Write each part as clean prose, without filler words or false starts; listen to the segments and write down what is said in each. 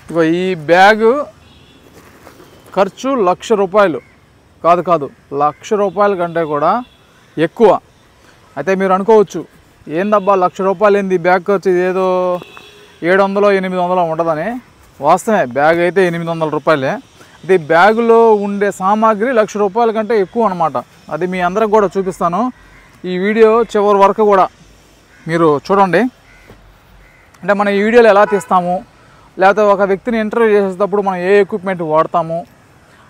ఇగో ఈ బ్యాగు ఖర్చు ₹1,00,000 కాదు, ₹1,00,000 కంటే కూడా ఎక్కువ. అయితే మీరు అనుకోవచ్చు, ఏందబ్బా ₹1,00,000 ఏంది బ్యాగ్ ఖర్చు, ఏదో 700-800 ఉంటుందని. వాస్తవమే, బ్యాగ్ అయితే ₹800. ఇది బ్యాగులో ఉండే సామాగ్రి ₹1,00,000 కంటే ఎక్కువ అనమాట. అది మీ అందరికి కూడా చూపిస్తాను. ఈ వీడియో చివరి వరకు కూడా మీరు చూడండి. అంటే మనం ఈ వీడియోలో ఎలా తీస్తాము, లేకపోతే ఒక వ్యక్తిని ఇంటర్వ్యూ చేసేటప్పుడు మనం ఏ ఎక్విప్మెంట్ వాడతాము,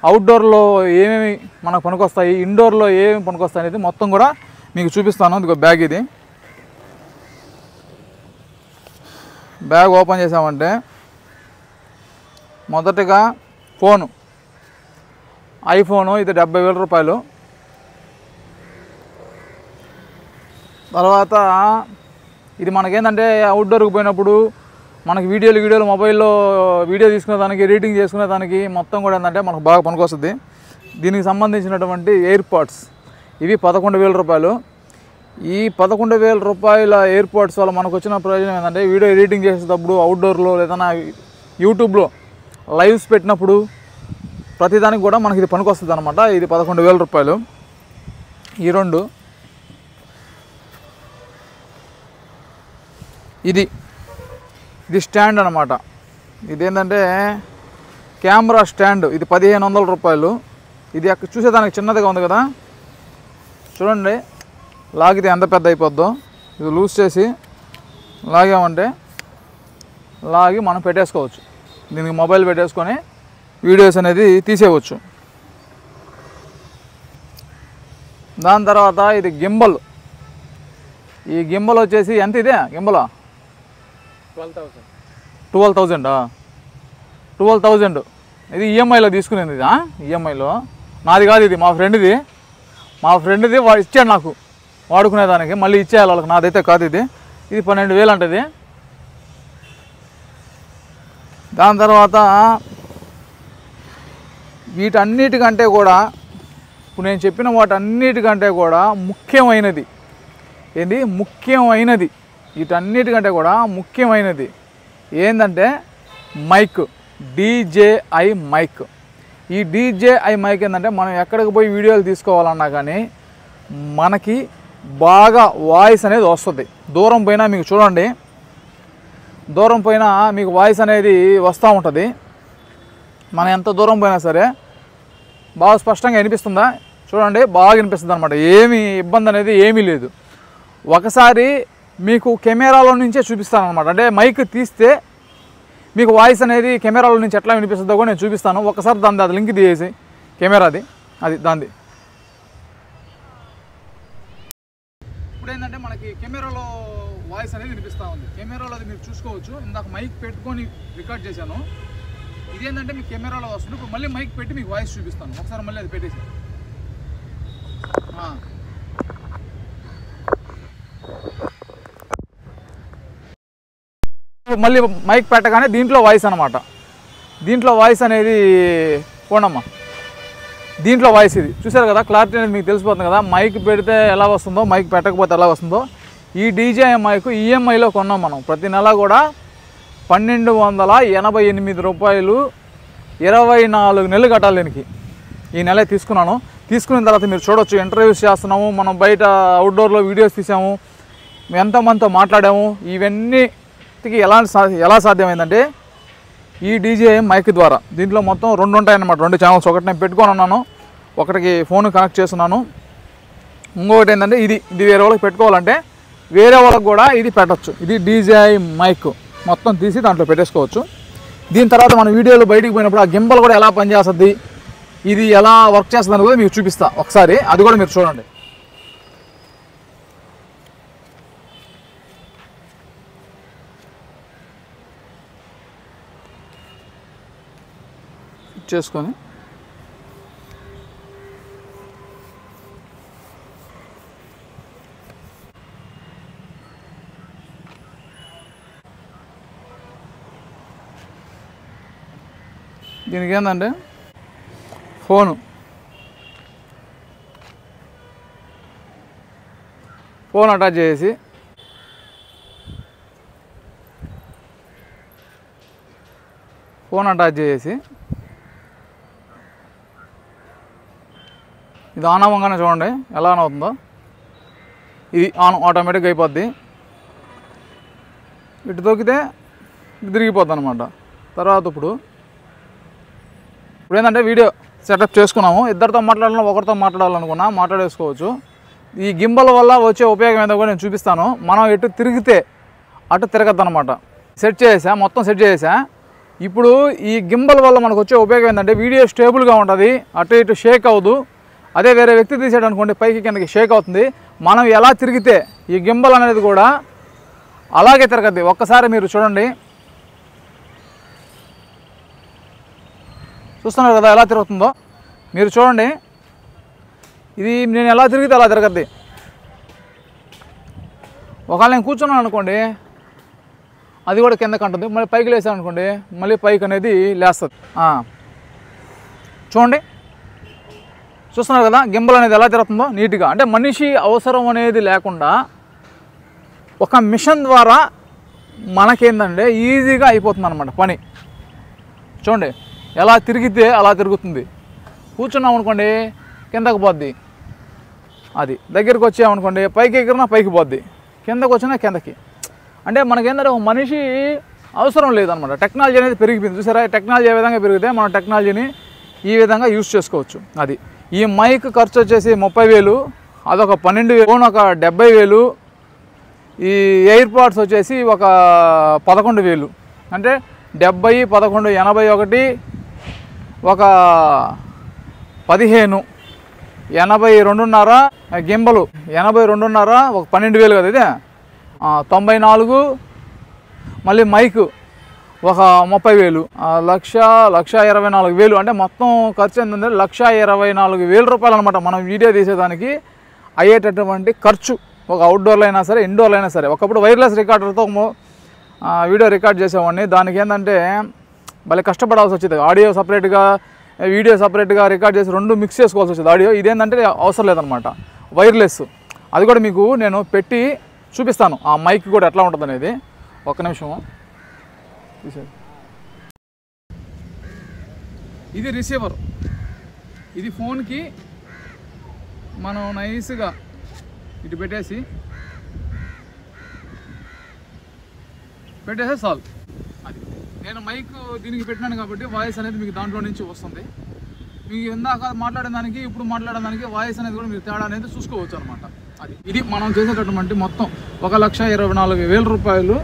అవుట్డోర్లో ఏమేమి మనకు పనికొస్తాయి, ఇండోర్లో ఏమేమి పనికొస్తాయి అనేది మొత్తం కూడా మీకు చూపిస్తాను. ఇదిగో బ్యాగ్, ఇది బ్యాగ్ ఓపెన్ చేసామంటే మొదటగా ఫోను, ఐఫోను, ఇది ₹70,000. తర్వాత ఇది మనకేంటంటే అవుట్డోర్కి పోయినప్పుడు మనకి వీడియోలు మొబైల్లో వీడియో తీసుకునేదానికి, ఎడిటింగ్ చేసుకునేదానికి మొత్తం కూడా ఏంటంటే మనకు బాగా పనికొస్తుంది. దీనికి సంబంధించినటువంటి ఎయిర్పాడ్స్ ఇవి ₹11,000. ఈ ₹11,000 ఎయిర్పాడ్స్ వల్ల మనకు వచ్చిన ప్రయోజనం ఏంటంటే వీడియో ఎడిటింగ్ చేసేటప్పుడు, అవుట్డోర్లో ఏదైనా యూట్యూబ్లో లైవ్స్ పెట్టినప్పుడు ప్రతిదానికి కూడా మనకి ఇది పనికొస్తుంది అనమాట. ఇది ₹11,000. ఈ రెండు, ఇది స్టాండ్ అనమాట. ఇదేంటంటే కెమెరా స్టాండ్, ఇది ₹1,500. ఇది అక్కడ చూసేదానికి చిన్నదిగా ఉంది కదా, చూడండి. లాగితే ఎంత పెద్ద అయిపోద్దో. ఇది లూజ్ చేసి లాగామంటే లాగి మనం పెట్టేసుకోవచ్చు. దీనికి మొబైల్ పెట్టేసుకొని వీడియోస్ అనేది తీసేయవచ్చు. దాని తర్వాత ఇది గింబల్. ఈ గింబల్ వచ్చేసి ఎంత, ఇదే గింబలా 12,000. ఇది ఈఎంఐలో తీసుకునేది. ఇది ఈఎంఐలో నాది కాదు, ఇది మా ఫ్రెండ్ది వాడు ఇచ్చాడు నాకు వాడుకునేదానికి, మళ్ళీ ఇచ్చేయాలి వాళ్ళకి, నాదైతే కాదు. ఇది 12,000 అంటది. దాని తర్వాత వీటన్నిటికంటే కూడా, ఇప్పుడు నేను చెప్పిన వాటన్నిటికంటే కూడా ముఖ్యమైనది ఏంది, వీటన్నిటికంటే కూడా ముఖ్యమైనది ఏంటంటే మైక్, DJI మైక్. ఈ DJI మైక్ ఏంటంటే మనం ఎక్కడికి పోయి వీడియోలు తీసుకోవాలన్నా కానీ మనకి బాగా వాయిస్ అనేది వస్తుంది. దూరం పోయినా మీకు చూడండి, దూరం పోయినా మీకు వాయిస్ అనేది వస్తూ ఉంటుంది. మనం ఎంత దూరం పోయినా సరే బాగా స్పష్టంగా వినిపిస్తుందా, చూడండి, బాగా వినిపిస్తుంది అనమాట. ఏమీ ఇబ్బంది అనేది ఏమీ లేదు. ఒకసారి మీకు కెమెరాలో నుంచే చూపిస్తాను అనమాట. అంటే మైక్ తీస్తే మీకు వాయిస్ అనేది కెమెరాలో నుంచి ఎట్లా వినిపిస్తుందో కూడా నేను చూపిస్తాను. ఒకసారి దాన్ని అది లింక్ తీసేసి కెమెరాది, అది దాన్ని. ఇప్పుడు ఏంటంటే మనకి కెమెరాలో వాయిస్ అనేది వినిపిస్తూ ఉంది. కెమెరాలో అది మీరు చూసుకోవచ్చు. ఇందాక మైక్ పెట్టుకొని రికార్డ్ చేశాను. ఇదేంటంటే మీకు కెమెరాలో వస్తుంది. ఇప్పుడు మళ్ళీ మైక్ పెట్టి మీకు వాయిస్ చూపిస్తాను. ఒకసారి మళ్ళీ అది పెట్టేసి మళ్ళీ మైక్ పెట్టగానే దీంట్లో వాయిస్ అనమాట. దీంట్లో వాయిస్ అనేది పోండమ్మా, దీంట్లో వాయిస్ ఇది చూసారు కదా, క్లారిటీ అనేది మీకు తెలిసిపోతుంది కదా. మైక్ పెడితే ఎలా వస్తుందో, మైక్ పెట్టకపోతే ఎలా వస్తుందో. ఈ DJI మైక్ ఈఎంఐలో కొన్నాం మనం. ప్రతి నెల కూడా ₹1,288, 24 నెలలు కట్టాలి దీనికి. ఈ నెల తీసుకున్నాను. తీసుకున్న తర్వాత మీరు చూడొచ్చు, ఇంటర్వ్యూస్ చేస్తున్నాము, మనం బయట అవుట్డోర్లో వీడియోస్ తీసాము, ఎంతమందితో మాట్లాడాము. ఇవన్నీకి ఎలా సాధ్యమైందంటే ఈ DJI మైక్ ద్వారా. దీంట్లో మొత్తం 2 ఉంటాయన్నమాట, 2 ఛానల్స్. ఒకటి నేను పెట్టుకొని ఉన్నాను, ఒకటికి ఫోన్ కనెక్ట్ చేస్తున్నాను. ఇంకొకటి ఏంటంటే ఇది వేరే వాళ్ళకి పెట్టుకోవాలంటే వేరే వాళ్ళకి కూడా ఇది పెట్టచ్చు. ఇది DJI మైక్ మొత్తం తీసి దాంట్లో పెట్టేసుకోవచ్చు. దీని తర్వాత మన వీడియోలో బయటికి పోయినప్పుడు ఆ గింబల్ కూడా ఎలా పనిచేస్తుంది, ఇది ఎలా వర్క్ చేస్తుందని కూడా మీకు చూపిస్తా ఒకసారి. అది కూడా మీరు చూడండి. చేసుకొని దీనికి ఏంటంటే ఫోన్ అటాచ్ చేసి ఫోన్ అటాచ్ చేసి ఇది ఆన్ అవ్వగానే చూడండి ఎలా ఆన్ అవుతుందో. ఇది ఆన్ ఆటోమేటిక్గా అయిపోద్ది. ఇటు తొక్కితే ఇటు తిరిగిపోద్ది అనమాట. తర్వాత ఇప్పుడు ఏంటంటే వీడియో సెటప్ చేసుకున్నాము. ఇద్దరితో మాట్లాడాలన్నా ఒకరితో మాట్లాడాలనుకున్నా మాట్లాడేసుకోవచ్చు. ఈ గింబల్ వల్ల వచ్చే ఉపయోగం ఏదో కూడా నేను చూపిస్తాను. మనం ఎటు తిరిగితే అటు తిరగద్దు అనమాట. సెట్ చేసా, మొత్తం సెట్ చేసా. ఇప్పుడు ఈ గింబల్ వల్ల మనకు వచ్చే ఉపయోగం ఏంటంటే వీడియో స్టేబుల్గా ఉంటుంది, అటు ఇటు షేక్ అవ్వదు. అదే వేరే వ్యక్తి తీసాడు అనుకోండి పైకి కిందకి షేక్ అవుతుంది. మనం ఎలా తిరిగితే ఈ గింబల్ అనేది కూడా అలాగే తిరగద్ది. ఒక్కసారి మీరు చూడండి, చూస్తున్నారు కదా ఎలా తిరుగుతుందో. మీరు చూడండి, ఇది నేను ఎలా తిరిగితే అలా తిరగద్ది. ఒకవేళ నేను కూర్చున్నాను అనుకోండి అది కూడా కిందకి అంటుంది, మళ్ళీ పైకి లేసాను అనుకోండి మళ్ళీ పైకి అనేది లేస్తుంది. చూడండి, చూస్తున్నారు కదా గింబల్ అనేది ఎలా తిరుగుతుందో నీట్గా. అంటే మనిషి అవసరం అనేది లేకుండా ఒక మిషన్ ద్వారా మనకేందంటే ఈజీగా అయిపోతుంది అనమాట పని. చూడండి ఎలా తిరిగితే అలా తిరుగుతుంది. కూర్చున్నాం అనుకోండి కిందకు పోద్ది, అది దగ్గరికి వచ్చామనుకోండి పైకి ఎగిరినా పైకి పోద్ది, కిందకు వచ్చినా కిందకి. అంటే మనకేంటంటే ఒక మనిషి అవసరం లేదనమాట. టెక్నాలజీ అనేది పెరిగిపోయింది. చూసారా టెక్నాలజీ ఏ విధంగా పెరిగితే మనం టెక్నాలజీని ఈ విధంగా యూజ్ చేసుకోవచ్చు. అది ఈ మైక్ ఖర్చు వచ్చేసి 30,000, అదొక 12,000, ఫోన్ ఒక 70,000, ఈ ఎయిర్ పాడ్స్ వచ్చేసి ఒక 11,000. అంటే 70, 11, 81, ఒక 15, 82.5 గింబలు, 82.5, ఒక 12,000 కదా ఇది, 94, మళ్ళీ మైక్ ఒక 30,000, 1,24,000. అంటే మొత్తం ఖర్చు ఏంటంటే 1,24,000 రూపాయలు అనమాట. మనం వీడియో తీసేదానికి అయ్యేటటువంటి ఖర్చు. ఒక అవుట్డోర్లో అయినా సరే ఇండోర్లో అయినా సరే. ఒకప్పుడు వైర్లెస్ రికార్డర్తో వీడియో రికార్డ్ చేసేవాడిని. దానికి ఏంటంటే భలే కష్టపడాల్సి వచ్చేది. ఆడియో సపరేట్గా వీడియో సపరేట్గా రికార్డ్ చేసి రెండు మిక్స్ చేసుకోవాల్సి వచ్చేది. ఆడియో ఇదేంటంటే అవసరం లేదనమాట, వైర్లెస్. అది కూడా మీకు నేను పెట్టి చూపిస్తాను ఆ మైక్ కూడా ఎట్లా ఉంటుంది అనేది. ఒక్క నిమిషం. ఇది రిసీవర్, ఇది ఫోన్కి మనం నైస్గా ఇటు పెట్టేసి సాల్వ్. అది నేను మైక్ దీనికి పెట్టినాను కాబట్టి వాయిస్ అనేది మీకు దాంట్లో నుంచి వస్తుంది. మీకు ఇందాక మాట్లాడే దానికి ఇప్పుడు మాట్లాడే దానికి వాయిస్ అనేది కూడా మీరు తేడా అనేది చూసుకోవచ్చు అనమాట. అది ఇది మనం చేసేటటువంటి మొత్తం 1,24,000 రూపాయలు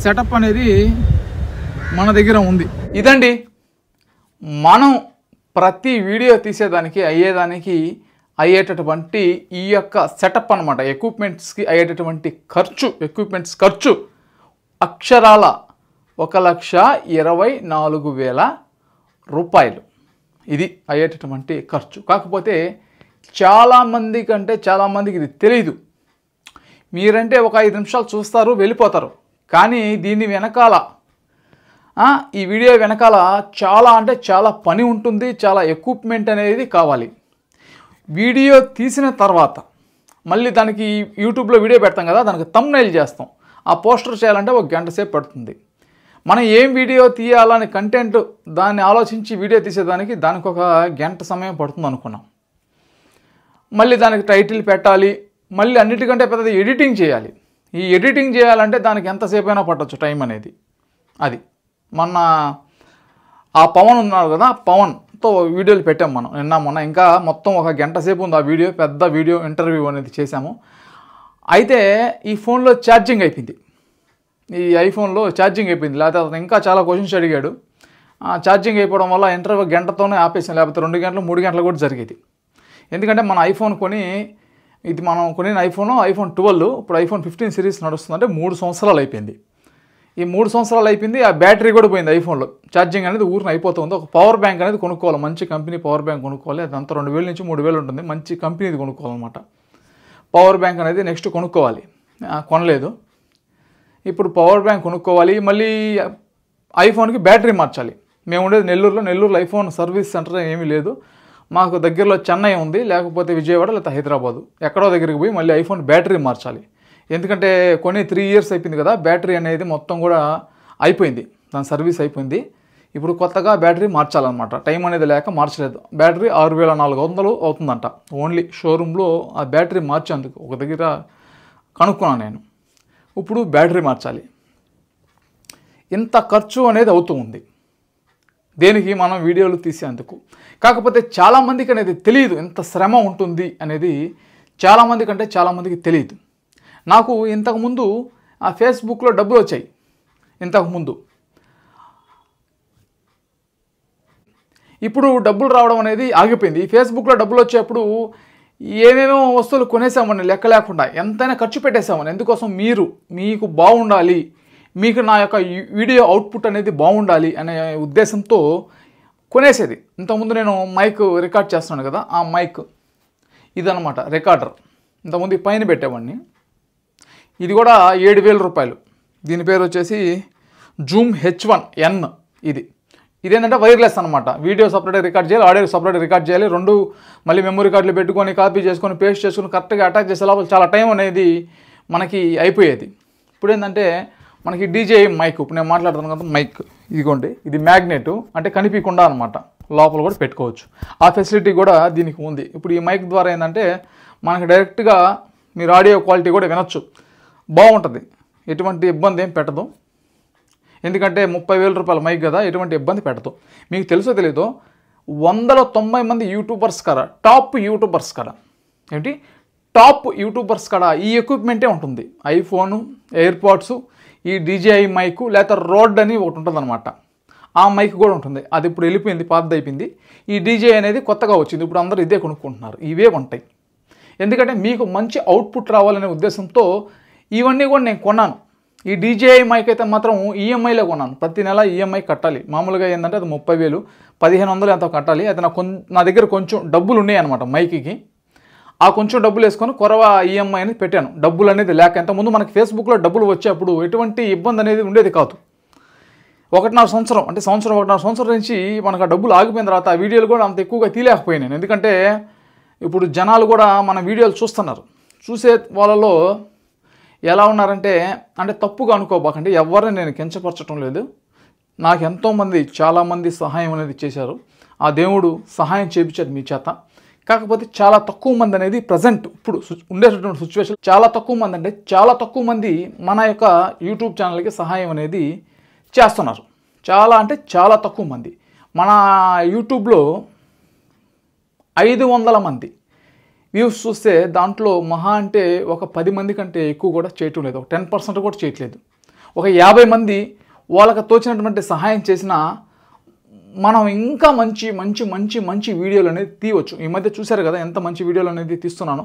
సెటప్ అనేది మన దగ్గర ఉంది. ఇదండి మనం ప్రతి వీడియో తీసేదానికి అయ్యేటటువంటి ఈ యొక్క సెటప్ అనమాట. ఎక్విప్మెంట్స్కి అయ్యేటటువంటి ఎక్విప్మెంట్స్ ఖర్చు అక్షరాల 1,24,000 రూపాయలు. ఇది అయ్యేటటువంటి ఖర్చు. కాకపోతే చాలామందికి ఇది తెలియదు. మీరంటే ఒక 5 నిమిషాలు చూస్తారు వెళ్ళిపోతారు. కానీ దీని వెనకాల ఈ వీడియో వెనకాల చాలా పని ఉంటుంది, చాలా ఎక్విప్మెంట్ అనేది కావాలి. వీడియో తీసిన తర్వాత మళ్ళీ దానికి యూట్యూబ్లో వీడియో పెడతాం కదా, దానికి థంబ్నెయిల్ చేస్తాం. ఆ పోస్టర్ చేయాలంటే 1 గంట సేపు పడుతుంది. మనం ఏం వీడియో తీయాలని కంటెంట్ దాన్ని ఆలోచించి వీడియో తీసేదానికి దానికి 1 గంట సమయం పడుతుంది అనుకున్నాం. మళ్ళీ దానికి టైటిల్ పెట్టాలి, మళ్ళీ అన్నిటికంటే పెద్దది ఎడిటింగ్ చేయాలి. ఈ ఎడిటింగ్ చేయాలంటే దానికి ఎంతసేపు అయినా పట్టవచ్చు టైం అనేది. అది మొన్న ఆ పవన్ ఉన్నాడు కదా, పవన్తో వీడియోలు పెట్టాం మనం మొన్న. ఇంకా మొత్తం 1 గంట సేపు ఉంది ఆ వీడియో, పెద్ద వీడియో ఇంటర్వ్యూ అనేది చేశాము. అయితే ఈ ఫోన్లో ఛార్జింగ్ అయిపోయింది, ఈ ఐఫోన్లో ఛార్జింగ్ అయిపోయింది. లేకపోతే అతను ఇంకా చాలా క్వశ్చన్స్ అడిగాడు. ఛార్జింగ్ అయిపోవడం వల్ల ఇంటర్వ్యూ గంటతోనే ఆపేసాం, లేకపోతే 2 గంటలు 3 గంటలు కూడా జరిగేది. ఎందుకంటే మన ఐఫోన్ మనం కొనిన ఐఫోన్ 12, ఇప్పుడు ఐఫోన్ 15 సిరీస్ నడుస్తుందంటే 3 సంవత్సరాలు అయిపోయింది. ఈ 3 సంవత్సరాలు అయిపోయింది. ఆ బ్యాటరీ కూడా పోయింది ఐఫోన్లో. ఛార్జింగ్ అనేది ఊరిని అయిపోతుంది. ఒక పవర్ బ్యాంక్ అనేది కొనుక్కోవాలి, మంచి కంపెనీ పవర్ బ్యాంక్ కొనుక్కోవాలి. అదంతా 2,000 నుంచి 3,000 ఉంటుంది. మంచి కంపెనీది కొనుక్కోవాలన్నమాట. పవర్ బ్యాంక్ అనేది నెక్స్ట్ కొనుక్కోవాలి. కొనలేదు, ఇప్పుడు పవర్ బ్యాంక్ కొనుక్కోవాలి. మళ్ళీ ఐఫోన్కి బ్యాటరీ మార్చాలి. మేము ఉండేది నెల్లూరులో ఐఫోన్ సర్వీస్ సెంటర్ ఏమీ లేదు. మాకు దగ్గరలో చెన్నై ఉంది, లేకపోతే విజయవాడ, లేకపోతే హైదరాబాదు, ఎక్కడో దగ్గరికి పోయి మళ్ళీ ఐఫోన్ బ్యాటరీ మార్చాలి. ఎందుకంటే 3 ఇయర్స్ అయిపోయింది కదా, బ్యాటరీ అనేది మొత్తం కూడా అయిపోయింది, దాని సర్వీస్ అయిపోయింది. ఇప్పుడు కొత్తగా బ్యాటరీ మార్చాలన్నమాట. టైం అనేది లేక మార్చలేదు. బ్యాటరీ 6400 అవుతుందంట. ఓన్లీ షోరూంలో ఆ బ్యాటరీ మార్చేందుకు ఒక దగ్గర కనుక్కున్నాను నేను. ఇప్పుడు బ్యాటరీ మార్చాలి. ఇంత ఖర్చు అనేది అవుతూ ఉంది దేనికి, మనం వీడియోలు తీసేందుకు. కాకపోతే చాలామందికి అనేది తెలియదు, ఎంత శ్రమ ఉంటుంది అనేది చాలామంది కంటే చాలామందికి తెలియదు. నాకు ఇంతకుముందు ఆ ఫేస్బుక్లో డబ్బులు వచ్చాయి. ఇంతకుముందు ఇప్పుడు డబ్బులు రావడం అనేది ఆగిపోయింది. ఈ ఫేస్బుక్లో డబ్బులు వచ్చేప్పుడు ఏమేమో వస్తువులు కొనేసామని లెక్క లేకుండా ఎంతైనా ఖర్చు పెట్టేసామని. ఎందుకోసం, మీకు బాగుండాలి, మీకు నా యొక్క వీడియో అవుట్పుట్ అనేది బాగుండాలి అనే ఉద్దేశంతో కొనేసేది. ఇంతకుముందు నేను మైక్ రికార్డ్ చేస్తున్నాను కదా, ఆ మైక్ ఇదనమాట రికార్డర్. ఇంతకుముందు పైన పెట్టేవాడిని. ఇది కూడా 7000 రూపాయలు. దీని పేరు వచ్చేసి జూమ్ H1N. ఇదేంటంటే వైర్లెస్ అనమాట. వీడియో సపరేట్గా రికార్డ్ చేయాలి, ఆడియో సపరేట్గా రికార్డ్ చేయాలి. రెండు మళ్ళీ మెమరీ కార్డులు పెట్టుకొని కాపీ చేసుకొని పేస్ట్ చేసుకొని కరెక్ట్గా అటాచ్ చేసే లోపల చాలా టైం అనేది మనకి అయిపోయేది. ఇప్పుడు ఏంటంటే మనకి డీజే మైక్, ఇప్పుడు నేను మాట్లాడుతాను కదా మైక్, ఇదిగోండి, ఇది మ్యాగ్నెట్, అంటే కనిపించకుండా అనమాట, లోపల కూడా పెట్టుకోవచ్చు. ఆ ఫెసిలిటీ కూడా దీనికి ఉంది. ఇప్పుడు ఈ మైక్ ద్వారా ఏంటంటే మనకి డైరెక్ట్గా మీరు ఆడియో క్వాలిటీ కూడా వినొచ్చు. బాగుంటుంది, ఎటువంటి ఇబ్బంది ఏం పెట్టదు. ఎందుకంటే 30,000 రూపాయల మైక్ కదా, ఎటువంటి ఇబ్బంది పెట్టదు. మీకు తెలుసో తెలీదో 190 మంది యూట్యూబర్స్ కదా, టాప్ యూట్యూబర్స్ కదా, ఏంటి టాప్ యూట్యూబర్స్ కదా ఈ ఎక్విప్మెంటే ఉంటుంది. ఐఫోను, ఎయిర్పాడ్స్, ఈ DJI మైకు, లేకపోతే రోడ్ అని ఒకటి ఉంటుంది అనమాట, ఆ మైక్ కూడా ఉంటుంది. అది ఇప్పుడు వెళ్ళిపోయింది, పాతది అయిపోయింది. ఈ DJI అనేది కొత్తగా వచ్చింది. ఇప్పుడు అందరూ ఇదే కొనుక్కుంటున్నారు. ఇవే ఉంటాయి. ఎందుకంటే మీకు మంచి అవుట్పుట్ రావాలనే ఉద్దేశంతో ఇవన్నీ కూడా నేను కొన్నాను. ఈ DJI మైక్ అయితే మాత్రం ఈఎంఐలో కొన్నాను. ప్రతి నెల ఈఎంఐ కట్టాలి. మామూలుగా ఏంటంటే అది 30,000, 1500 ఎంతో కట్టాలి. అయితే నా దగ్గర కొంచెం డబ్బులు ఉన్నాయి అనమాట మైక్కి. ఆ కొంచెం డబ్బులు వేసుకొని కొరవ ఈఎంఐ అనేది పెట్టాను. డబ్బులు అనేది లేక, ఇంతకుముందు మనకి ఫేస్బుక్లో డబ్బులు వచ్చేప్పుడు ఎటువంటి ఇబ్బంది అనేది ఉండేది కాదు. 1.5 సంవత్సరం, అంటే 1.5 సంవత్సరం నుంచి మనకు ఆ డబ్బులు ఆగిపోయిన తర్వాత ఆ వీడియోలు కూడా అంత ఎక్కువగా తీయలేకపోయాను. ఎందుకంటే ఇప్పుడు జనాలు కూడా మన వీడియోలు చూస్తున్నారు. చూసే వాళ్ళలో ఎలా ఉన్నారంటే, అంటే తప్పుగా అనుకోబాకండి, ఎవరిని నేను కించపరచడం లేదు. నాకు ఎంతోమంది, చాలామంది సహాయం అనేది చేశారు. ఆ దేవుడు సహాయం చేయించాడు మీ చేత. కాకపోతే చాలా తక్కువ మంది అనేది ప్రజెంట్ ఇప్పుడు ఉండేటటువంటి సిచ్యువేషన్ చాలా తక్కువ మంది, అంటే చాలా తక్కువ మంది మన యొక్క యూట్యూబ్ ఛానల్కి సహాయం అనేది చేస్తున్నారు. చాలా అంటే చాలా తక్కువ మంది. మన యూట్యూబ్లో 500 మంది వ్యూస్ చూస్తే దాంట్లో మహా అంటే ఒక 10 మంది కంటే ఎక్కువ కూడా చేయటం లేదు. ఒక 10% కూడా చేయట్లేదు. ఒక 50 మంది వాళ్ళకి తోచినటువంటి సహాయం చేసినా మనం ఇంకా మంచి మంచి మంచి మంచి వీడియోలు అనేది తీయవచ్చు. ఈ మధ్య చూశారు కదా ఎంత మంచి వీడియోలు అనేది తీస్తున్నాను.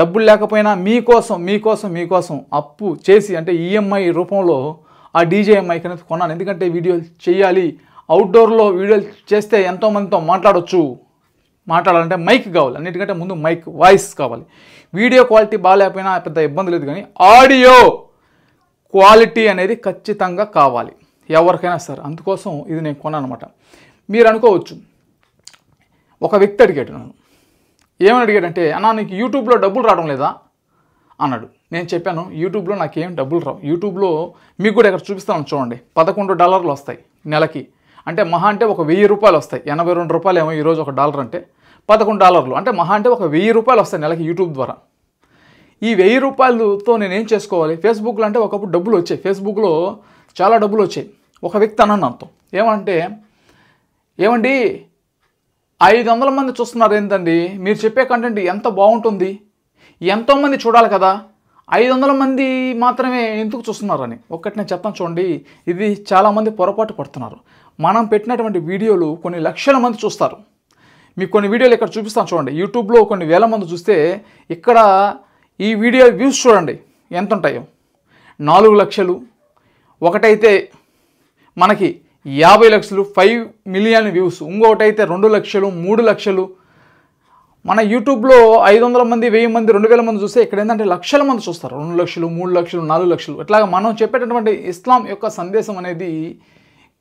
డబ్బులు లేకపోయినా మీకోసం అప్పు చేసి, అంటే ఈఎంఐ రూపంలో ఆ DJI మైక్ అనేది కొన్నాను. ఎందుకంటే వీడియోలు చేయాలి, అవుట్డోర్లో వీడియోలు చేస్తే ఎంతోమందితో మాట్లాడాలంటే మైక్ కావాలి. అన్నిటికంటే ముందు మైక్, వాయిస్ కావాలి. వీడియో క్వాలిటీ బాగాలేకపోయినా పెద్ద ఇబ్బంది లేదు, కానీ ఆడియో క్వాలిటీ అనేది ఖచ్చితంగా కావాలి ఎవరికైనా సరే. అందుకోసం ఇది నేను కొన్నాను అనమాట. మీరు అనుకోవచ్చు, ఒక వ్యక్తి అడిగాడు నన్ను. ఏమని అడిగాడంటే, అన్నా నీకు యూట్యూబ్లో డబ్బులు రావడం లేదా అన్నాడు. నేను చెప్పాను, యూట్యూబ్లో నాకేం డబ్బులు రావు. యూట్యూబ్లో మీకు కూడా ఇక్కడ చూపిస్తాను చూడండి, $11 వస్తాయి నెలకి. అంటే మహా అంటే ఒక 1000 రూపాయలు వస్తాయి. 82 రూపాయలు ఏమో ఈరోజు ఒక డాలర్, అంటే $11. అంటే మహా అంటే ఒక 1000 రూపాయలు వస్తాయి నెలకి యూట్యూబ్ ద్వారా. ఈ 1000 రూపాయలతో నేనేం చేసుకోవాలి? ఫేస్బుక్లో అంటే ఒకప్పుడు డబ్బులు వచ్చాయి, ఫేస్బుక్లో చాలా డబ్బులు వచ్చాయి. ఒక వ్యక్తి అన్నాను నాతో, ఏమండి 500 మంది చూస్తున్నారు ఏంటండి, మీరు చెప్పే కంటెంట్ ఎంత బాగుంటుంది, ఎంతోమంది చూడాలి కదా, 500 మంది మాత్రమే ఎందుకు చూస్తున్నారని. ఒక్కటి నేను చెప్తాను చూడండి, ఇది చాలామంది పొరపాటు పడుతున్నారు. మనం పెట్టినటువంటి వీడియోలు కొన్ని లక్షల మంది చూస్తారు. మీకు కొన్ని వీడియోలు ఇక్కడ చూపిస్తాను చూడండి. యూట్యూబ్లో కొన్ని వేల మంది చూస్తే, ఇక్కడ ఈ వీడియో వ్యూస్ చూడండి ఎంత ఉంటాయో. 4 లక్షలు, ఒకటైతే మనకి 50 లక్షలు, 5 మిలియన్ వ్యూస్, ఇంకొకటైతే 2 లక్షలు, 3 లక్షలు. మన యూట్యూబ్లో 500 మంది, 1000 మంది, 2000 మంది చూస్తే ఇక్కడ ఏంటంటే లక్షల మంది చూస్తారు. 2 లక్షలు, 3 లక్షలు, 4 లక్షలు. ఇట్లాగా మనం చెప్పేటటువంటి ఇస్లాం యొక్క సందేశం అనేది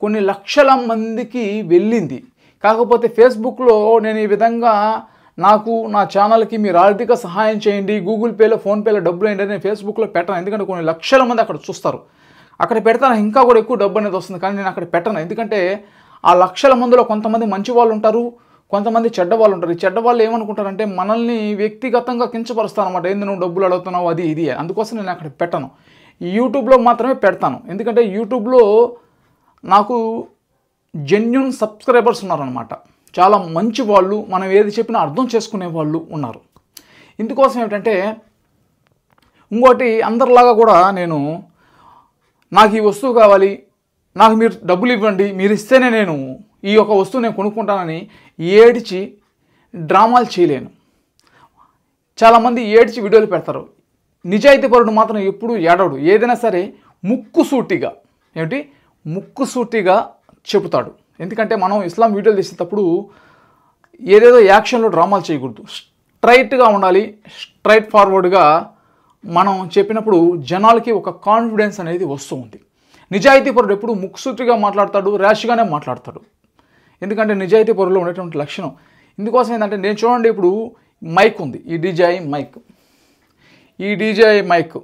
కొన్ని లక్షల మందికి వెళ్ళింది. కాకపోతే ఫేస్బుక్లో నేను ఈ విధంగా నాకు నా ఛానల్కి మీరు ఆర్థిక సహాయం చేయండి, గూగుల్ పేలో, ఫోన్పేలో డబ్బులు ఏంటి నేను ఫేస్బుక్లో పెట్టను. ఎందుకంటే కొన్ని లక్షల మంది అక్కడ చూస్తారు. అక్కడ పెడతాను ఇంకా కూడా ఎక్కువ డబ్బు అనేది వస్తుంది, కానీ నేను అక్కడ పెట్టను. ఎందుకంటే ఆ లక్షల మందిలో కొంతమంది మంచి వాళ్ళు ఉంటారు, కొంతమంది చెడ్డ వాళ్ళు ఉంటారు. ఈ చెడ్డ వాళ్ళు ఏమనుకుంటారంటే మనల్ని వ్యక్తిగతంగా కించపరుస్తాను అనమాట. ఏంది నువ్వు డబ్బులు అడుగుతున్నావు అది ఇది. అందుకోసం నేను అక్కడ పెట్టను, యూట్యూబ్లో మాత్రమే పెడతాను. ఎందుకంటే యూట్యూబ్లో నాకు జెన్యూన్ సబ్స్క్రైబర్స్ ఉన్నారనమాట. చాలా మంచి వాళ్ళు, మనం ఏది చెప్పినా అర్థం చేసుకునే వాళ్ళు ఉన్నారు. ఇందుకోసం ఏమిటంటే ఇంకోటి అందరిలాగా కూడా నేను నాకు ఈ వస్తువు కావాలి, నాకు మీరు డబ్బులు ఇవ్వండి, మీరు ఇస్తేనే నేను ఈ యొక్క వస్తువు నేను కొనుక్కుంటానని ఏడ్చి డ్రామాలు చేయలేను. చాలామంది ఏడ్చి వీడియోలు పెడతారు. నిజాయితీపరుడు మాత్రం ఎప్పుడూ ఏడవడు. ఏదైనా సరే ముక్కుసూటిగా ముక్కుసూటిగా చెబుతాడు. ఎందుకంటే మనం ఇస్లాం వీడియోలు తీసేటప్పుడు ఏదేదో యాక్షన్లో డ్రామాలు చేయకూడదు. స్ట్రైట్గా ఉండాలి. స్ట్రైట్ ఫార్వర్డ్గా మనం చెప్పినప్పుడు జనాలకి ఒక కాన్ఫిడెన్స్ అనేది వస్తూ ఉంది. నిజాయితీపరుడు ఎప్పుడు ముక్కుసూటిగా మాట్లాడతాడు, ర్యాష్గానే మాట్లాడతాడు. ఎందుకంటే నిజాయితీపరులో ఉండేటువంటి లక్షణం. ఇందుకోసం ఏంటంటే నేను చూడండి, ఇప్పుడు మైక్ ఉంది, ఈ DJI మైక్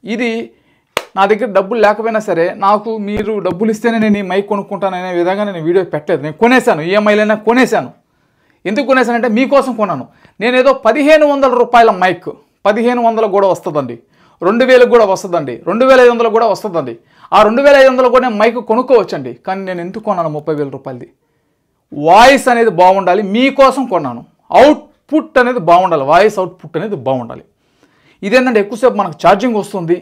ఇది నా దగ్గర డబ్బులు లేకపోయినా సరే నాకు మీరు డబ్బులు ఇస్తేనే నేను ఈ మైక్ కొనుక్కుంటాననే విధంగా నేను వీడియో పెట్టలేదు. నేను కొనేశాను, EMIలైనా కొనేశాను. ఎందుకు కొనేశానంటే మీకోసం కొన్నాను. నేనేదో 1500 రూపాయల మైక్, 1500 కూడా వస్తుందండి, 2000 కూడా వస్తుందండి, 2500 కూడా వస్తుందండి. ఆ 2500 కూడా మైక్ కొనుక్కోవచ్చండి. కానీ నేను ఎందుకు కొన్నాను 30,000 రూపాయలది? వాయిస్ అనేది బాగుండాలి, మీకోసం కొన్నాను. అవుట్పుట్ అనేది బాగుండాలి, వాయిస్ అవుట్పుట్ అనేది బాగుండాలి. ఇదేంటంటే ఎక్కువసేపు మనకు ఛార్జింగ్ వస్తుంది,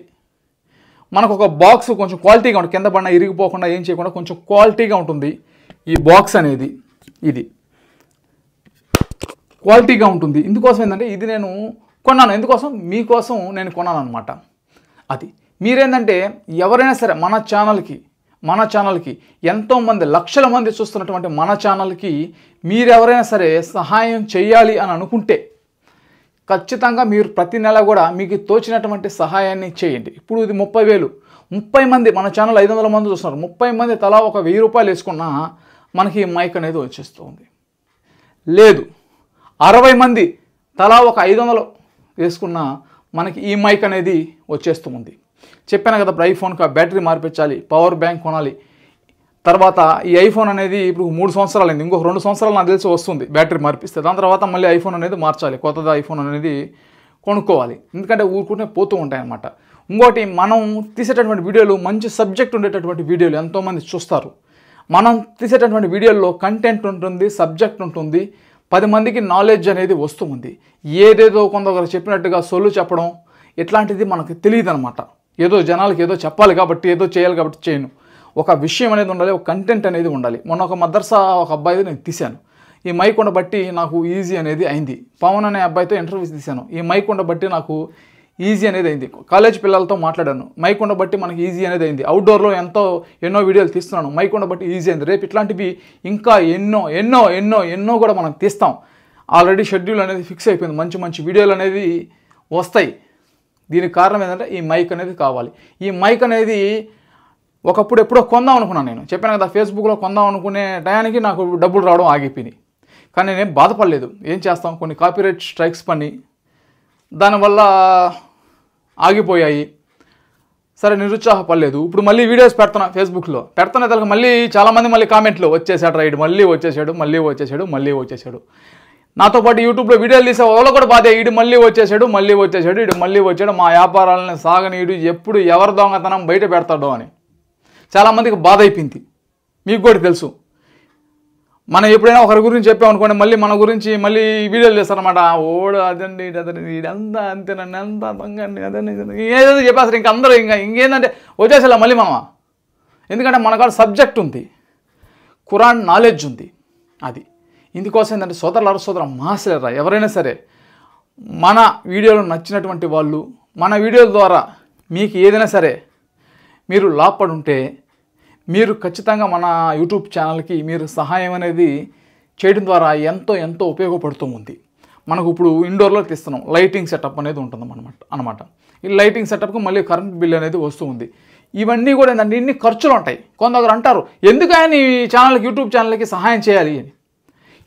మనకు ఒక బాక్స్ కొంచెం క్వాలిటీగా ఉంటుంది, కింద పడినా ఇరిగిపోకుండా ఏం చేయకుండా కొంచెం క్వాలిటీగా ఉంటుంది. ఈ బాక్స్ అనేది ఇది క్వాలిటీగా ఉంటుంది. ఇందుకోసం ఏంటంటే ఇది నేను కొన్నాను. ఎందుకోసం? మీకోసం నేను కొన్నాను అనమాట. అది మీరేంటంటే ఎవరైనా సరే మన ఛానల్కి ఎంతోమంది లక్షల మంది చూస్తున్నటువంటి మన ఛానల్కి మీరెవరైనా సరే సహాయం చేయాలి అని అనుకుంటే ఖచ్చితంగా మీరు ప్రతి నెల కూడా మీకు తోచినటువంటి సహాయాన్ని చేయండి. ఇప్పుడు ఇది 30,000 మంది, మన ఛానల్ 500 మంది చూస్తున్నారు. 30 మంది తలా ఒక 1000 రూపాయలు వేసుకున్నా మనకి మైక్ అనేది వచ్చేస్తుంది. లేదు 60 మంది తలా ఒక 500 వేసుకున్నా మనకి ఈ మైక్ అనేది వచ్చేస్తుంది. చెప్పాను కదా, ఇప్పుడు ఐఫోన్కి బ్యాటరీ మార్పించాలి, పవర్ బ్యాంక్ కొనాలి. తర్వాత ఈ ఐఫోన్ అనేది ఇప్పుడు 3 సంవత్సరాలు అయింది, ఇంకొక 2 సంవత్సరాలు నాకు తెలిసి వస్తుంది బ్యాటరీ మార్పిస్తే. దాని తర్వాత మళ్ళీ ఐఫోన్ అనేది మార్చాలి, కొత్తది ఐఫోన్ అనేది కొనుక్కోవాలి. ఎందుకంటే ఊరుకుంటే పోతూ ఉంటాయి అన్నమాట. ఇంకోటి, మనం తీసేటటువంటి వీడియోలు మంచి సబ్జెక్ట్ ఉండేటటువంటి వీడియోలు ఎంతోమంది చూస్తారు. మనం తీసేటటువంటి వీడియోల్లో కంటెంట్ ఉంటుంది, సబ్జెక్ట్ ఉంటుంది, 10 మందికి నాలెడ్జ్ అనేది వస్తుంది. ఏదేదో కొందరు చెప్పినట్టుగా సొల్లు చెప్పడం ఇట్లాంటిది మనకు తెలియదు అనమాట. ఏదో జనాలకి ఏదో చెప్పాలి కాబట్టి, ఏదో చేయాలి కాబట్టి చేయను. ఒక విషయం అనేది ఉండాలి, ఒక కంటెంట్ అనేది ఉండాలి. మొన్న ఒక మదర్సా ఒక అబ్బాయిది నేను తీశాను. ఈ మైక్ ఉండబట్టి నాకు ఈజీ అనేది అయింది. పవన్ అనే అబ్బాయితో ఇంటర్వ్యూ తీశాను. ఈ మైక్ ఉండబట్టి నాకు ఈజీ అనేది అయింది. కాలేజ్ పిల్లలతో మాట్లాడాను, మైక్ ఉండబట్టి మనకి ఈజీ అనేది అయింది. అవుట్డోర్లో ఎన్నో వీడియోలు తీస్తున్నాను, మైక్ ఉండబట్టి ఈజీ అయింది. రేపు ఇట్లాంటివి ఇంకా ఎన్నో కూడా మనం తీస్తాం. ఆల్రెడీ షెడ్యూల్ అనేది ఫిక్స్ అయిపోయింది. మంచి వీడియోలు అనేది వస్తాయి. దీనికి కారణం ఏంటంటే ఈ మైక్ అనేది కావాలి. ఈ మైక్ అనేది ఒకప్పుడు ఎప్పుడో కొందాం అనుకున్నాను. నేను చెప్పాను కదా, ఫేస్బుక్లో కొందాం అనుకునే టయానికి నాకు డబ్బులు రావడం ఆగిపోయినాయి. కానీ నేనేం బాధపడలేదు. ఏం చేస్తాం, కొన్ని కాపీరైట్ స్ట్రైక్స్ పని దానివల్ల ఆగిపోయాయి. సరే, నిరుత్సాహపడలేదు. ఇప్పుడు మళ్ళీ వీడియోస్ పెడుతున్నా ఫేస్బుక్లో, పెడుతున్నా తలక మళ్ళీ చాలామంది మళ్ళీ కామెంట్లు వచ్చేసాడు, రైడ్ మళ్ళీ వచ్చేసాడు. నాతో పాటు యూట్యూబ్లో వీడియోలు తీసే వాళ్ళు కూడా బాధే, ఈడు మళ్ళీ వచ్చేసాడు. మా వ్యాపారాలను సాగనీయుడు, ఎప్పుడు ఎవరి దొంగతనం బయట పెడతాడో అని చాలామందికి బాధ అయిపోయింది. మీకు కూడా తెలుసు, మనం ఎప్పుడైనా ఒకరి గురించి చెప్పామనుకోండి, మళ్ళీ మన గురించి మళ్ళీ వీడియోలు చేస్తారన్నమాట. ఓడు అదండి ఇదంతా అంతేనండి, అంతా దొంగండి, అదండి ఏదో చెప్పేస్తారు. ఇంకా అందరూ ఇంకేందంటే వచ్చేసేలా మళ్ళీ మనమా. ఎందుకంటే మనకాడ సబ్జెక్ట్ ఉంది, ఖురాన్ నాలెడ్జ్ ఉంది. అది ఇందుకోసం ఏంటంటే సోదర మహాశయులారా, ఎవరైనా సరే మన వీడియోలు నచ్చినటువంటి వాళ్ళు, మన వీడియోల ద్వారా మీకు ఏదైనా సరే మీరు లాభపడి ఉంటే మీరు ఖచ్చితంగా మన యూట్యూబ్ ఛానల్కి మీరు సహాయం అనేది చేయడం ద్వారా ఎంతో ఉపయోగపడుతూ ఉంది. మనకు ఇప్పుడు ఇండోర్లో తీస్తున్నాం, లైటింగ్ సెటప్ అనేది ఉంటుంది అనమాట. ఈ లైటింగ్ సెటప్కి మళ్ళీ కరెంట్ బిల్ అనేది వస్తూ ఉంది. ఇవన్నీ కూడా ఏంటంటే ఇన్ని ఖర్చులు ఉంటాయి. కొందరు అంటారు, ఎందుకని ఈ ఛానల్కి యూట్యూబ్ ఛానల్కి సహాయం చేయాలి అని.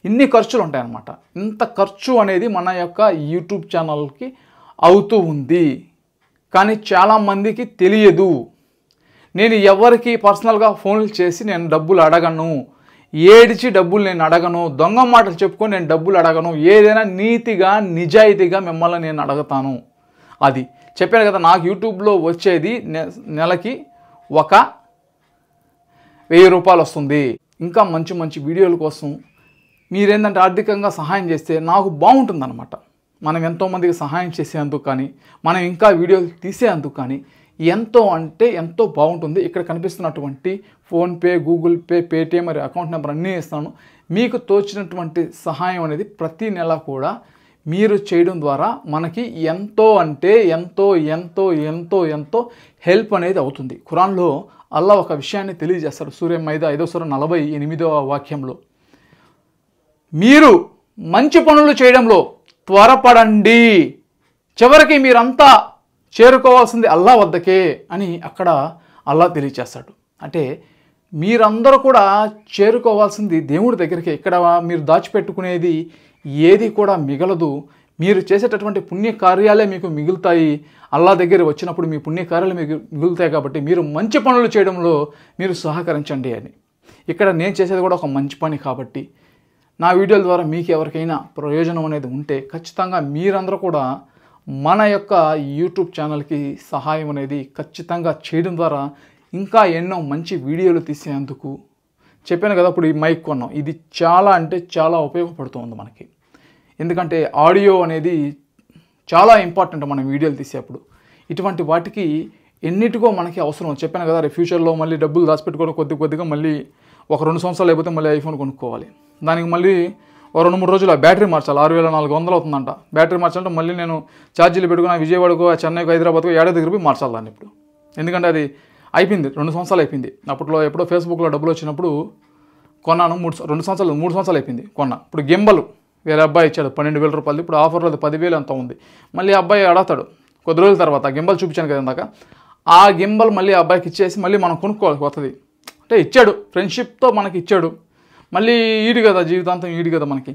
ఇన్ని ఖర్చులు ఉంటాయి అన్నమాట. ఇంత ఖర్చు అనేది మన యొక్క యూట్యూబ్ ఛానల్కి అవుతూ ఉంది. కానీ చాలామందికి తెలియదు. నేను ఎవరికి పర్సనల్గా ఫోన్లు చేసి నేను డబ్బులు అడగను, ఏడిచి డబ్బులు నేను అడగను, దొంగ మాటలు చెప్పుకొని నేను డబ్బులు అడగను, ఏదైనా నీతిగా నిజాయితీగా మిమ్మల్ని నేను అడుగుతాను. అది చెప్పాను కదా, నాకు యూట్యూబ్లో వచ్చేది నెలకి 1000 రూపాయలు వస్తుంది. ఇంకా మంచి మంచి వీడియోల కోసం మీరేంటంటే ఆర్థికంగా సహాయం చేస్తే నాకు బాగుంటుందన్నమాట. మనం ఎంతోమందికి సహాయం చేసేందుకు కానీ, మనం ఇంకా వీడియోలు తీసేందుకు కానీ ఎంతో అంటే ఎంతో బాగుంటుంది. ఇక్కడ కనిపిస్తున్నటువంటి ఫోన్పే, గూగుల్ పే, పేటిఎం మరియు అకౌంట్ నెంబర్ అన్నీ ఇస్తాను. మీకు తోచినటువంటి సహాయం అనేది ప్రతి నెల కూడా మీరు చేయడం ద్వారా మనకి ఎంతో అంటే ఎంతో ఎంతో ఎంతో ఎంతో హెల్ప్ అనేది అవుతుంది. ఖురాన్లో అల్లా ఒక విషయాన్ని తెలియజేస్తాడు. సూర మైదా 5వ సూర 48వ వాక్యంలో, మీరు మంచి పనులు చేయడంలో త్వరపడండి, చివరికి మీరంతా చేరుకోవాల్సింది అల్లా వద్దకే అని అక్కడ అల్లా తెలియజేస్తాడు. అంటే మీరందరూ కూడా చేరుకోవాల్సింది దేవుడి దగ్గరికి. ఇక్కడ మీరు దాచిపెట్టుకునేది ఏది కూడా మిగలదు. మీరు చేసేటటువంటి పుణ్యకార్యాలే మీకు మిగులుతాయి. అల్లా దగ్గర వచ్చినప్పుడు మీ పుణ్యకార్యాలు మీకు మిగులుతాయి. కాబట్టి మీరు మంచి పనులు చేయడంలో మీరు సహకరించండి అని. ఇక్కడ నేను చేసేది కూడా ఒక మంచి పని కాబట్టి నా వీడియోల ద్వారా మీకు ఎవరికైనా ప్రయోజనం అనేది ఉంటే ఖచ్చితంగా మీరందరూ కూడా మన యొక్క యూట్యూబ్ ఛానల్కి సహాయం అనేది ఖచ్చితంగా చేయడం ద్వారా ఇంకా ఎన్నో మంచి వీడియోలు తీసేందుకు. చెప్పాను కదా, ఇప్పుడు ఈ మైక్ కొన్నాం, ఇది చాలా అంటే చాలా ఉపయోగపడుతుంది మనకి. ఎందుకంటే ఆడియో అనేది చాలా ఇంపార్టెంట్ మనం వీడియోలు తీసేప్పుడు. ఇటువంటి వాటికి ఎన్నిటికో మనకి అవసరం. చెప్పాను కదా, ఫ్యూచర్లో మళ్ళీ డబ్బులు దాచిపెట్టుకోవడం కొద్దిగా మళ్ళీ ఒక 2 సంవత్సరాలు అయిపోతే మళ్ళీ ఐఫోన్ కొనుక్కోవాలి. దానికి మళ్ళీ ఒక 2-3 రోజులు బ్యాటరీ మార్చాలి. 6400 అవుతుందంట బ్యాటరీ మార్చాలంటే. మళ్ళీ నేను ఛార్జీలు పెట్టుకున్న విజయవాడకు, చెన్నైకు, హైదరాబాద్కు ఏడాది దగ్గర పోయి మార్చాలి దాన్ని ఇప్పుడు. ఎందుకంటే అది అయిపోయింది, 2 సంవత్సరాలు అయిపోయింది. అప్పట్లో ఎప్పుడో ఫేస్బుక్లో డబ్బులు వచ్చినప్పుడు కొన్నాను. 3 సంవత్సరాలు అయిపోయింది కొన్నా. ఇప్పుడు గింబలు వేరే అబ్బాయి ఇచ్చాడు 12,000 రూపాయలు. ఇప్పుడు ఆఫర్లో అది 10,000 అంత ఉంది. మళ్ళీ అబ్బాయి అడగతాడు కొద్ది రోజుల తర్వాత. ఆ గింబల్ చూపించాను కదా ఇందాక, ఆ గింబల్ మళ్ళీ అబ్బాయికి ఇచ్చేసి మళ్ళీ మనం కొనుక్కోవాలి కొత్తది. అంటే ఇచ్చాడు, ఫ్రెండ్షిప్తో మనకి ఇచ్చాడు. మళ్ళీ ఈడు కదా, జీవితాంతం ఈడు కదా మనకి.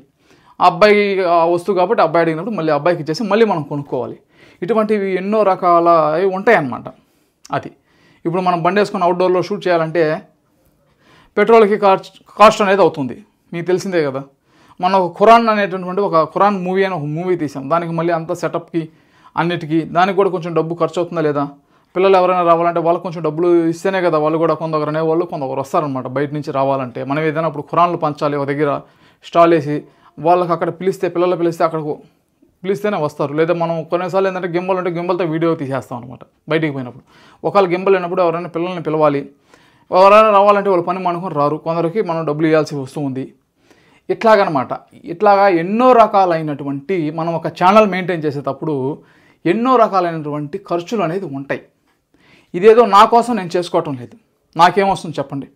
ఆ అబ్బాయి ఆ వస్తువు కాబట్టి అబ్బాయి అడిగినప్పుడు మళ్ళీ అబ్బాయికి ఇచ్చేసి మళ్ళీ మనం కొనుక్కోవాలి. ఇటువంటివి ఎన్నో రకాల ఉంటాయి అన్నమాట. అది ఇప్పుడు మనం బండి వేసుకొని అవుట్డోర్లో షూట్ చేయాలంటే పెట్రోల్కి కాస్ట్ అనేది అవుతుంది, మీకు తెలిసిందే కదా. మనం ఒక ఖురాన్ అనేటటువంటి ఒక ఖురాన్ మూవీ అని ఒక మూవీ తీసాం. దానికి మళ్ళీ అంత సెటప్కి అన్నిటికీ దానికి కూడా కొంచెం డబ్బు ఖర్చు అవుతుందా లేదా. పిల్లలు ఎవరైనా రావాలంటే వాళ్ళకి కొంచెం డబ్బులు ఇస్తేనే కదా వాళ్ళు కూడా కొందరు అనేవాళ్ళు కొందరు వస్తారనమాట బయట నుంచి రావాలంటే. మనం ఏదైనా ఇప్పుడు ఖురాన్లు పంచాలి, ఒక దగ్గర స్టాల్ వేసి వాళ్ళకి అక్కడ పిలిస్తే, పిల్లలు పిలిస్తే అక్కడికి పిలిస్తేనే వస్తారు. లేదా మనం కొన్నిసార్లు ఏంటంటే గింబల్ ఉంటే గింబల్తో వీడియో తీసేస్తాం అనమాట బయటికి పోయినప్పుడు. ఒకవేళ గింబల్ అయినప్పుడు ఎవరైనా పిల్లల్ని పిలవాలి, ఎవరైనా రావాలంటే వాళ్ళు పని మానుకొని రారు, కొందరికి మనం డబ్బులు ఇవ్వాల్సి వస్తుంది. ఇట్లాగనమాట. ఇట్లాగా ఎన్నో రకాలైనటువంటి మనం ఒక ఛానల్ మెయింటైన్ చేసేటప్పుడు ఎన్నో రకాలైనటువంటి ఖర్చులు అనేది ఉంటాయి. ఇదేదో నా కోసం నేను చేసుకోవటం లేదు, నాకేమొస్తుంది చెప్పండి.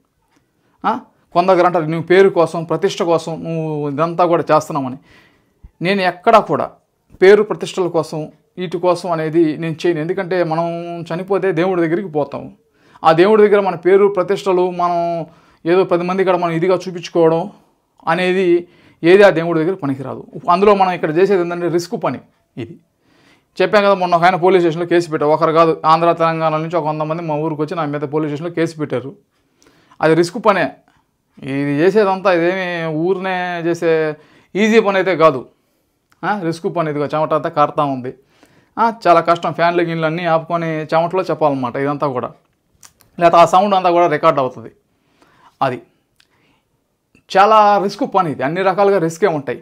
కొందరు అంటారు నువ్వు పేరు కోసం, ప్రతిష్ట కోసం నువ్వు ఇదంతా కూడా చేస్తున్నామని. నేను ఎక్కడా కూడా పేరు ప్రతిష్టల కోసం, వీటి కోసం అనేది నేను చేయను. ఎందుకంటే మనం చనిపోతే దేవుడి దగ్గరికి పోతాము. ఆ దేవుడి దగ్గర మన పేరు ప్రతిష్టలు మనం ఏదో 10 మంది ఇక్కడ మనం ఇదిగా చూపించుకోవడం అనేది ఏది ఆ దేవుడి దగ్గర పనికిరాదు. అందులో మనం ఇక్కడ చేసేది ఏంటంటే రిస్క్ పని. ఇది చెప్పాను కదా, మొన్న ఒక ఆయన పోలీస్ స్టేషన్లో కేసు పెట్టారు. ఒకరు కాదు, ఆంధ్ర తెలంగాణ నుంచి ఒక 100 మంది మా ఊరికి వచ్చి నా మీద పోలీస్ స్టేషన్లో కేసు పెట్టారు. అది రిస్క్ పనే. ఇది చేసేదంతా ఇదేమి ఊరినే చేసే ఈజీ పని అయితే కాదు. రిస్క్ పని. ఇదిగా చెమట అంతా కారుతా ఉంది, చాలా కష్టం. ఫ్యాన్లు గిన్లు అన్నీ ఆపుకొని చెమటలో చెప్పాలన్నమాట ఇదంతా కూడా. లేకపోతే ఆ సౌండ్ అంతా కూడా రికార్డ్ అవుతుంది. అది చాలా రిస్క్ పని. ఇది అన్ని రకాలుగా రిస్కే ఉంటాయి.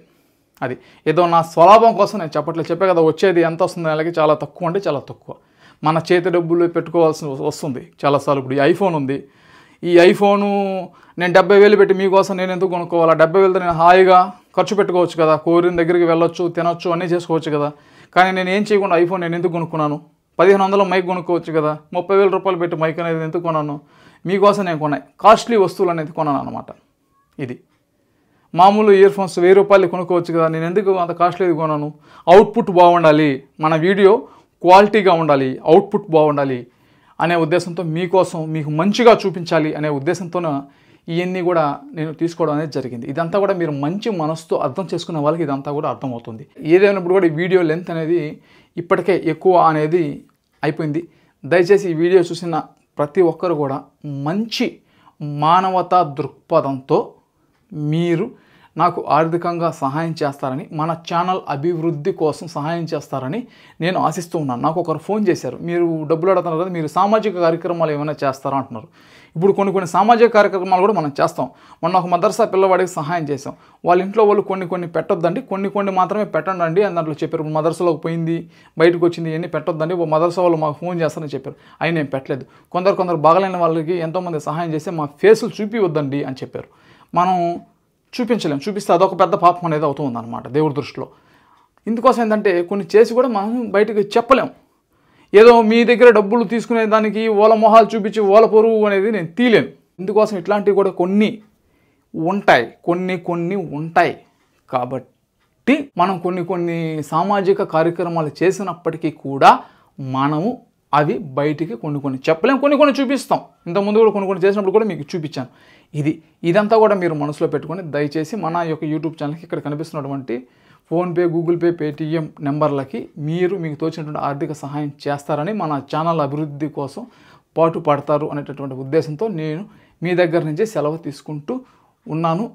అది ఏదో నా స్వలాభం కోసం నేను చెప్పట్లేదు. చెప్పే కదా, వచ్చేది ఎంత వస్తుంది నెలకి, చాలా తక్కువ అంటే చాలా తక్కువ. మన చేతి డబ్బులు పెట్టుకోవాల్సి వస్తుంది చాలాసార్లు. ఇప్పుడు ఈ ఐఫోన్ ఉంది, ఈ ఐఫోను నేను 70,000 పెట్టి మీకోసం నేను ఎందుకు కొనుక్కోవాలా? 70,000తో నేను హాయిగా ఖర్చు పెట్టుకోవచ్చు కదా, కోరిన దగ్గరికి వెళ్ళొచ్చు, తినొచ్చు, అన్నీ చేసుకోవచ్చు కదా. కానీ నేను ఏం చేయకుండా ఐఫోన్ నేను ఎందుకు కొనుక్కున్నాను? 1500 మైక్ కొనుక్కోవచ్చు కదా. 30,000 రూపాయలు పెట్టి మైక్ అనేది ఎందుకు కొన్నాను? మీకోసం నేను కొన్నాను. కాస్ట్లీ వస్తువులు అనేది కొన్నాను అనమాట. ఇది మామూలు ఇయర్ ఫోన్స్ 1000 రూపాయలు కొనుక్కోవచ్చు కదా, నేను ఎందుకు అంత కాస్ట్లీది కొన్నాను? అవుట్పుట్ బాగుండాలి, మన వీడియో క్వాలిటీగా ఉండాలి, అవుట్పుట్ బాగుండాలి అనే ఉద్దేశంతో, మీకోసం మీకు మంచిగా చూపించాలి అనే ఉద్దేశంతో ఇవన్నీ కూడా నేను తీసుకోవడం అనేది జరిగింది. ఇదంతా కూడా మీరు మంచి మనసుతో అర్థం చేసుకునే వాళ్ళకి ఇదంతా కూడా అర్థమవుతుంది. ఏదైనప్పుడు కూడా ఈ వీడియో లెంత్ అనేది ఇప్పటికే ఎక్కువ అనేది అయిపోయింది. దయచేసి ఈ వీడియో చూసిన ప్రతి ఒక్కరు కూడా మంచి మానవతా దృక్పథంతో మీరు నాకు ఆర్థికంగా సహాయం చేస్తారని, మన ఛానల్ అభివృద్ధి కోసం సహాయం చేస్తారని నేను ఆశిస్తూ ఉన్నాను. నాకు ఒకరు ఫోన్ చేశారు, మీరు డబ్బులు అడుగుతున్నారు కదా, మీరు సామాజిక కార్యక్రమాలు ఏమైనా చేస్తారా అంటున్నారు. ఇప్పుడు కొన్ని సామాజిక కార్యక్రమాలు కూడా మనం చేస్తాం. మొన్న ఒక మదర్సా పిల్లవాడికి సహాయం చేసాం. వాళ్ళ ఇంట్లో వాళ్ళు కొన్ని పెట్టొద్దండి, కొన్ని మాత్రమే పెట్టండి అని దాంట్లో చెప్పారు. ఇప్పుడు మదర్సాలోకి పోయింది, బయటకు వచ్చింది, ఇవన్నీ పెట్టొద్దండి, మదర్సా వాళ్ళు మాకు ఫోన్ చేస్తారని చెప్పారు. అవి నేను పెట్టలేదు. కొందరు బాగలేని వాళ్ళకి ఎంతోమంది సహాయం చేస్తే మా ఫేసులు చూపివద్దండి అని చెప్పారు. మనం చూపిస్తే అదొక పెద్ద పాపం అనేది అవుతుందన్నమాట దేవుడి దృష్టిలో. ఇందుకోసం ఏంటంటే కొన్ని చేసి కూడా మనం బయటకు చెప్పలేం. ఏదో మీ దగ్గర డబ్బులు తీసుకునే దానికి ఓల మొహాలు చూపించి ఓల పొరుగు అనేది నేను తీయలేను. ఇందుకోసం ఇట్లాంటివి కూడా కొన్ని ఉంటాయి కాబట్టి మనం కొన్ని సామాజిక కార్యక్రమాలు చేసినప్పటికీ కూడా మనము అవి బయటికి కొన్ని చెప్పలేం, కొన్ని చూపిస్తాం. ఇంతకుముందు కూడా కొన్ని చేసినప్పుడు కూడా మీకు చూపించాను. ఇదంతా కూడా మీరు మనసులో పెట్టుకొని దయచేసి మన యొక్క యూట్యూబ్ ఛానల్కి ఇక్కడ కనిపిస్తున్నటువంటి ఫోన్పే, గూగుల్ పే, పేటిఎం నెంబర్లకి మీకు తోచినటువంటి ఆర్థిక సహాయం చేస్తారని, మన ఛానల్ అభివృద్ధి కోసం పాటు పడతారు అనేటటువంటి ఉద్దేశంతో నేను మీ దగ్గర నుంచి సెలవు తీసుకుంటూ ఉన్నాను.